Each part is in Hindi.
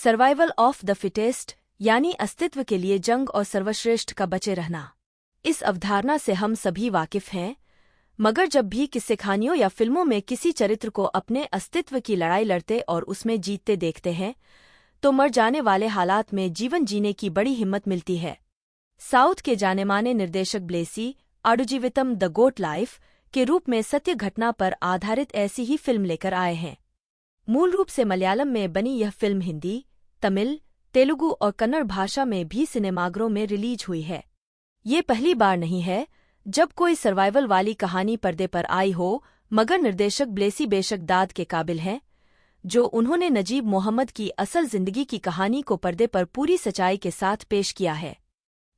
सर्वाइवल ऑफ द फिटेस्ट यानी अस्तित्व के लिए जंग और सर्वश्रेष्ठ का बचे रहना। इस अवधारणा से हम सभी वाकिफ हैं, मगर जब भी किस्से कहानियों या फिल्मों में किसी चरित्र को अपने अस्तित्व की लड़ाई लड़ते और उसमें जीतते देखते हैं तो मर जाने वाले हालात में जीवन जीने की बड़ी हिम्मत मिलती है। साउथ के जानेमाने निर्देशक ब्लेसी आडुजीवितम द गोट लाइफ के रूप में सत्य घटना पर आधारित ऐसी ही फिल्म लेकर आए हैं। मूल रूप से मलयालम में बनी यह फिल्म हिंदी, तमिल, तेलुगु और कन्नड़ भाषा में भी सिनेमाघरों में रिलीज हुई है। ये पहली बार नहीं है जब कोई सर्वाइवल वाली कहानी पर्दे पर आई हो, मगर निर्देशक ब्लेसी बेशक दाद के काबिल हैं, जो उन्होंने नजीब मोहम्मद की असल जिंदगी की कहानी को पर्दे पर पूरी सच्चाई के साथ पेश किया है।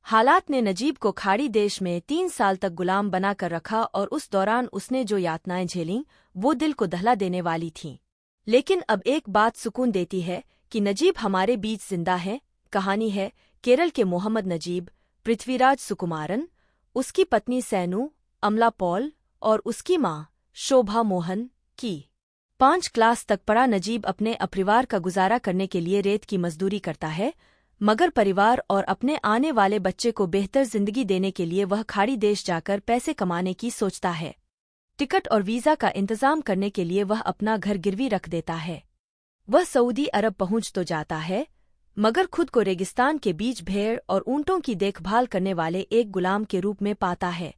हालात ने नजीब को खाड़ी देश में 3 साल तक गुलाम बनाकर रखा और उस दौरान उसने जो यातनाएं झेलीं वो दिल को दहला देने वाली थीं। लेकिन अब एक बात सुकून देती है कि नजीब हमारे बीच जिंदा है। कहानी है केरल के मोहम्मद नजीब, पृथ्वीराज सुकुमारन, उसकी पत्नी सैनू, अमला पॉल और उसकी मां शोभा मोहन की। 5 क्लास तक पढ़ा नजीब अपने परिवार का गुजारा करने के लिए रेत की मजदूरी करता है, मगर परिवार और अपने आने वाले बच्चे को बेहतर जिंदगी देने के लिए वह खाड़ी देश जाकर पैसे कमाने की सोचता है। टिकट और वीजा का इंतजाम करने के लिए वह अपना घर गिरवी रख देता है। वह सऊदी अरब पहुंच तो जाता है, मगर खुद को रेगिस्तान के बीच भेड़ और ऊंटों की देखभाल करने वाले एक गुलाम के रूप में पाता है।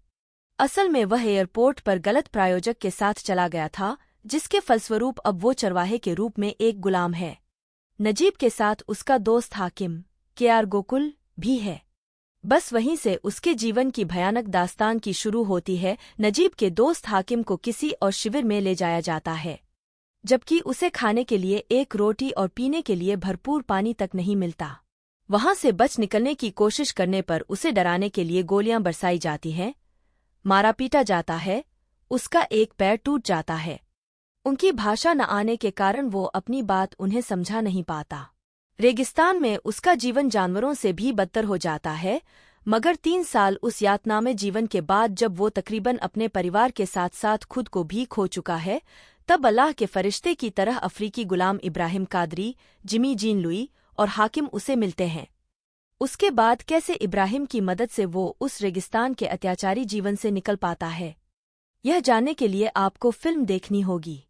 असल में वह एयरपोर्ट पर गलत प्रायोजक के साथ चला गया था, जिसके फलस्वरूप अब वो चरवाहे के रूप में एक गुलाम है। नजीब के साथ उसका दोस्त हाकिम के.आर. गोकुल भी है। बस वहीं से उसके जीवन की भयानक दास्तान की शुरू होती है। नजीब के दोस्त हाकिम को किसी और शिविर में ले जाया जाता है, जबकि उसे खाने के लिए एक रोटी और पीने के लिए भरपूर पानी तक नहीं मिलता। वहां से बच निकलने की कोशिश करने पर उसे डराने के लिए गोलियां बरसाई जाती हैं, मारा पीटा जाता है, उसका एक पैर टूट जाता है। उनकी भाषा न आने के कारण वो अपनी बात उन्हें समझा नहीं पाता। रेगिस्तान में उसका जीवन जानवरों से भी बदतर हो जाता है, मगर 3 साल उस यातनामय जीवन के बाद जब वो तकरीबन अपने परिवार के साथ साथ खुद को भी खो चुका है, तब अल्लाह के फरिश्ते की तरह अफ्रीकी गुलाम Ibrahim Kadri, Jimmy Jean Louis और हाकिम उसे मिलते हैं। उसके बाद कैसे इब्राहिम की मदद से वो उस रेगिस्तान के अत्याचारी जीवन से निकल पाता है, यह जानने के लिए आपको फिल्म देखनी होगी।